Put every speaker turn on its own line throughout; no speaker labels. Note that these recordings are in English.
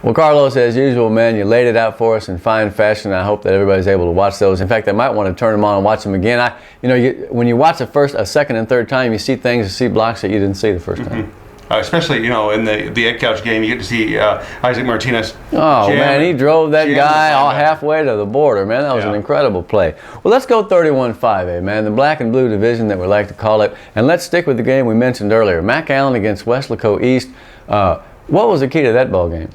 Well, Carlos, as usual, man, you laid it out for us in fine fashion. I hope that everybody's able to watch those. In fact, they might want to turn them on and watch them again. When you watch a second and third time, you see things, you see blocks that you didn't see the first time.
Especially, in the Ed Couch game, you get to see Isaac Martinez.
Oh, man, he drove that guy all halfway to the border, man. That was an incredible play. Well, let's go 31-5A, man, the black and blue division that we like to call it. And let's stick with the game we mentioned earlier, McAllen against Weslaco East. What was the key to that ball game?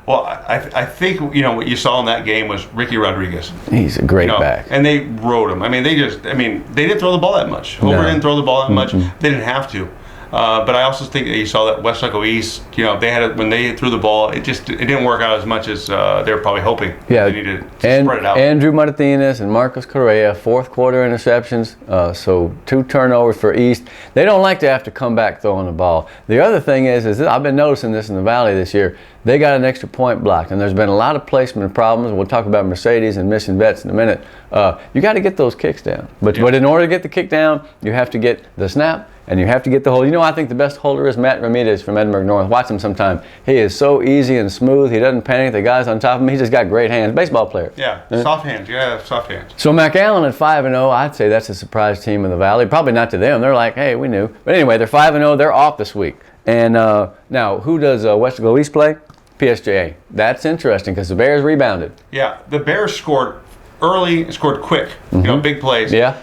Well, I think, what you saw in that game was Ricky Rodriguez.
He's a great back.
And they rode him. They didn't throw the ball that much. Hoover didn't throw the ball that much. They didn't have to. But I also think that you saw that Weslaco East, they had when they threw the ball, it didn't work out as much as they were probably hoping.
Yeah,
they needed to spread it out.
Andrew Martinez and Marcos Correa, fourth quarter interceptions, so 2 turnovers for East. They don't like to have to come back throwing the ball. The other thing is I've been noticing this in the Valley this year. They got an extra point block, and there's been a lot of placement problems. We'll talk about Mercedes and Mission Vets in a minute. You got to get those kicks down. But in order to get the kick down, you have to get the snap, and you have to get the hold. I think the best holder is Matt Ramirez from Edinburgh North. Watch him sometime. He is so easy and smooth. He doesn't panic. The guy's on top of him. He's just got great hands. Baseball player.
Yeah, soft hands. Yeah, soft hands.
So McAllen at 5-0, I'd say that's a surprise team in the Valley. Probably not to them. They're like, hey, we knew. But anyway, they're 5-0. They're off this week. And now, who does Weslaco East play? PSJA. That's interesting because the Bears rebounded.
Yeah, the Bears scored early, scored quick. Big plays.
Yeah.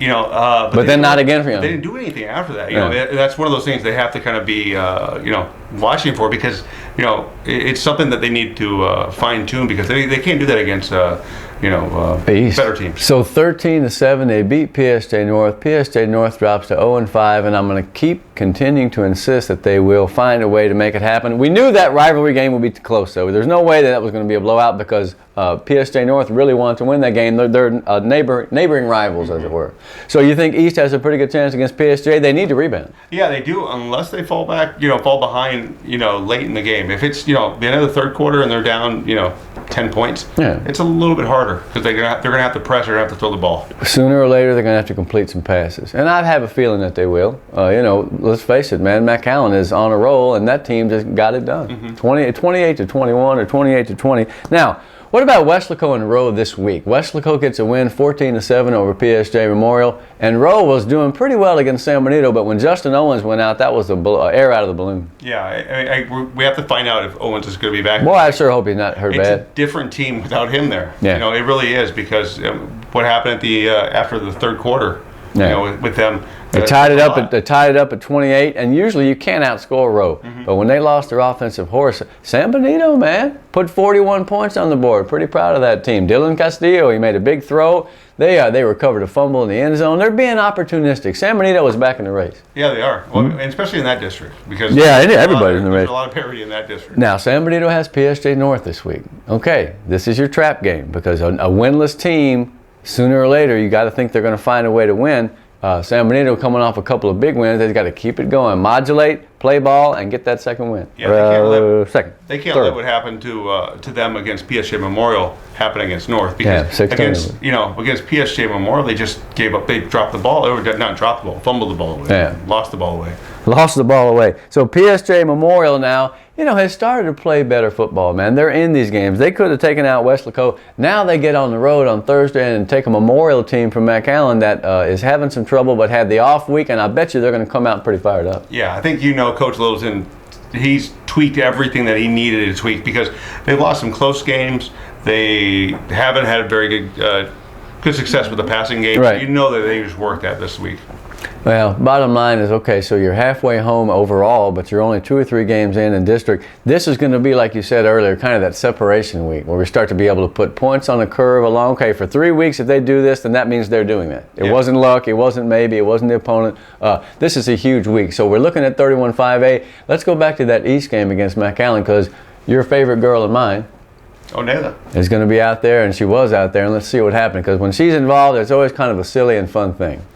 But
then not again for you.
They didn't do anything after that. That's one of those things they have to kind of be, watching for because, it's something that they need to fine tune because they can't do that against, better teams.
So 13-7, they beat PSJ North. PSJ North drops to 0-5, and I'm going to keep continuing to insist that they will find a way to make it happen. We knew that rivalry game would be close, though. There's no way that was going to be a blowout because PSJ North really wanted to win that game. They're neighboring rivals, as it were. So you think East has a pretty good chance against PSJ? They need to rebound.
Yeah, they do, unless they fall behind, late in the game. If it's, the end of the third quarter and they're down, 10 points, it's a little bit harder because they're going to have to press or have to throw the ball.
Sooner or later, they're going to have to complete some passes. And I have a feeling that they will. Let's face it, man, McAllen is on a roll, and that team just got it done. 28-21 or 28-20. Now, what about Weslaco and Rowe this week? Weslaco gets a win 14-7 over PSJ Memorial, and Rowe was doing pretty well against San Benito, but when Justin Owens went out, that was the air out of the balloon.
Yeah, we have to find out if Owens is going to be back.
Boy, I sure hope he's not hurt bad.
It's a different team without him there.
Yeah.
It really is because what happened at after the third quarter, with them.
They tied it up at 28, and usually you can't outscore Rowe. But when they lost their offensive horse, San Benito, man, put 41 points on the board. Pretty proud of that team. Dylan Castillo, he made a big throw. They recovered a fumble in the end zone. They're being opportunistic. San Benito was back in the race.
Yeah, they are. Well, and especially in that district because
everybody's in the race.
There's a lot of parity in that district.
Now San Benito has PSJ North this week. Okay, this is your trap game because a winless team, sooner or later, you got to think they're going to find a way to win. San Benito coming off a couple of big wins. They've got to keep it going, modulate, play ball, and get that second win.
Yeah, they can't let what happened to them against PSJ Memorial happen against North because against PSJ Memorial they just gave up. They dropped the ball, or not dropped the ball, fumbled the ball away, lost the ball away. So PSJ Memorial now, has started to play better football, man. They're in these games. They could have taken out Weslaco. Now they get on the road on Thursday and take a Memorial team from McAllen that is having some trouble but had the off week, and I bet you they're going to come out pretty fired up. Yeah, I think Coach Littleton, he's tweaked everything that he needed to tweak because they've lost some close games. They haven't had very good success with the passing game.
Right.
That they just worked at this week.
Well, bottom line is, okay, so you're halfway home overall, but you're only 2 or 3 games in district. This is going to be, like you said earlier, kind of that separation week where we start to be able to put points on the curve along. Okay, for 3 weeks, if they do this, then that means they're doing that. It wasn't luck. It wasn't maybe. It wasn't the opponent. This is a huge week. So we're looking at 31-5A. Let's go back to that East game against McAllen because your favorite girl and mine,
Oneda,
is going to be out there, and she was out there, and let's see what happened because when she's involved, it's always kind of a silly and fun thing.